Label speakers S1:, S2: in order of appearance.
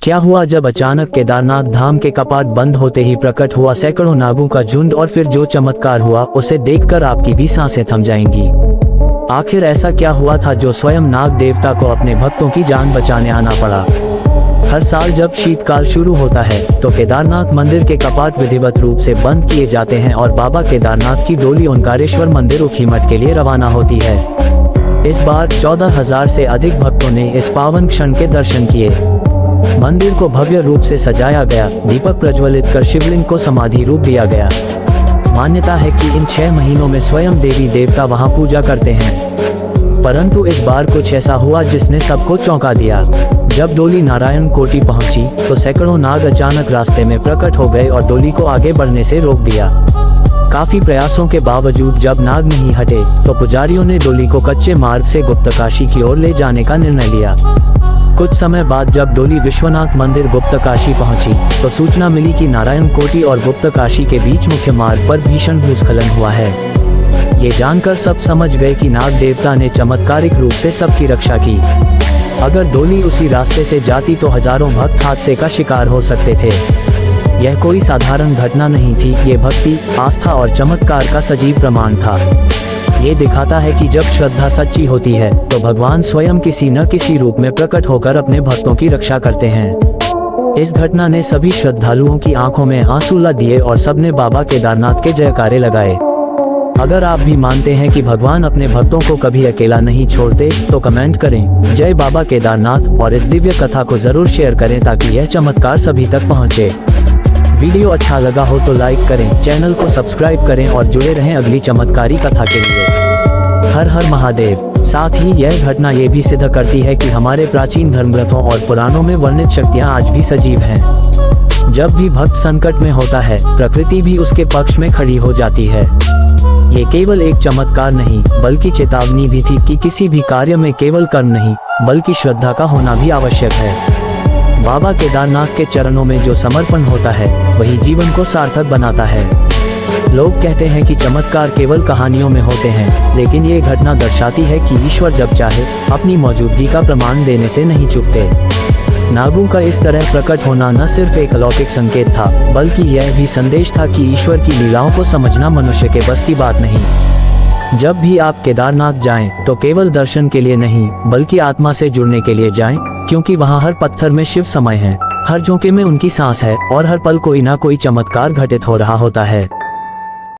S1: क्या हुआ जब अचानक केदारनाथ धाम के कपाट बंद होते ही प्रकट हुआ सैकड़ों नागों का झुंड, और फिर जो चमत्कार हुआ उसे देखकर आपकी भी सांसें थम जाएंगी। आखिर ऐसा क्या हुआ था जो स्वयं नाग देवता को अपने भक्तों की जान बचाने आना पड़ा। हर साल जब शीतकाल शुरू होता है तो केदारनाथ मंदिर के कपाट विधिवत रूप से बंद किए जाते हैं और बाबा केदारनाथ की डोली ओंकारेश्वर मंदिर ऊखीमठ के लिए रवाना होती है। इस बार 14,000 से अधिक भक्तों ने इस पावन क्षण के दर्शन किए। मंदिर को भव्य रूप से सजाया गया, दीपक प्रज्वलित कर शिवलिंग को समाधि रूप दिया गया। मान्यता है कि इन 6 महीनों में स्वयं देवी देवता वहां पूजा करते हैं। परंतु इस बार कुछ ऐसा हुआ जिसने सबको चौंका दिया। जब डोली नारायण कोटि पहुंची तो सैकड़ों नाग अचानक रास्ते में प्रकट हो गए और डोली को आगे बढ़ने से रोक दिया। काफी प्रयासों के बावजूद जब नाग नहीं हटे तो पुजारियों ने डोली को कच्चे मार्ग से गुप्तकाशी की ओर ले जाने का निर्णय लिया। कुछ समय बाद जब डोली विश्वनाथ मंदिर गुप्तकाशी पहुंची तो सूचना मिली कि नारायण कोटि और गुप्तकाशी के बीच मुख्य मार्ग पर भीषण भूस्खलन हुआ है। ये जानकर सब समझ गए कि नाग देवता ने चमत्कारिक रूप से सबकी रक्षा की। अगर डोली उसी रास्ते से जाती तो हजारों भक्त हादसे का शिकार हो सकते थे। यह कोई साधारण घटना नहीं थी, ये भक्ति, आस्था और चमत्कार का सजीव प्रमाण था। ये दिखाता है कि जब श्रद्धा सच्ची होती है तो भगवान स्वयं किसी न किसी रूप में प्रकट होकर अपने भक्तों की रक्षा करते हैं। इस घटना ने सभी श्रद्धालुओं की आंखों में आंसू ला दिए और सबने बाबा केदारनाथ के जयकारे लगाए। अगर आप भी मानते हैं कि भगवान अपने भक्तों को कभी अकेला नहीं छोड़ते तो कमेंट करें जय बाबा केदारनाथ और इस दिव्य कथा को जरूर शेयर करें ताकि यह चमत्कार सभी तक पहुंचे। वीडियो अच्छा लगा हो तो लाइक करें, चैनल को सब्सक्राइब करें और जुड़े रहें अगली चमत्कारी कथा के लिए। हर हर महादेव। साथ ही यह घटना ये भी सिद्ध करती है कि हमारे प्राचीन धर्मग्रंथों और पुराणों में वर्णित शक्तियाँ आज भी सजीव हैं। जब भी भक्त संकट में होता है प्रकृति भी उसके पक्ष में खड़ी हो जाती है। ये केवल एक चमत्कार नहीं बल्कि चेतावनी भी थी कि किसी भी कार्य में केवल कर्म नहीं बल्कि श्रद्धा का होना भी आवश्यक है। बाबा केदारनाथ के चरणों में जो समर्पण होता है वही जीवन को सार्थक बनाता है। लोग कहते हैं कि चमत्कार केवल कहानियों में होते हैं, लेकिन ये घटना दर्शाती है कि ईश्वर जब चाहे अपनी मौजूदगी का प्रमाण देने से नहीं चूकते। नागों का इस तरह प्रकट होना न सिर्फ एक अलौकिक संकेत था बल्कि यह भी संदेश था कि ईश्वर की लीलाओं को समझना मनुष्य के बस की बात नहीं। जब भी आप केदारनाथ जाएं तो केवल दर्शन के लिए नहीं बल्कि आत्मा से जुड़ने के लिए जाएं, क्योंकि वहाँ हर पत्थर में शिव समय है, हर झोंके में उनकी सांस है और हर पल कोई ना कोई चमत्कार घटित हो रहा होता है।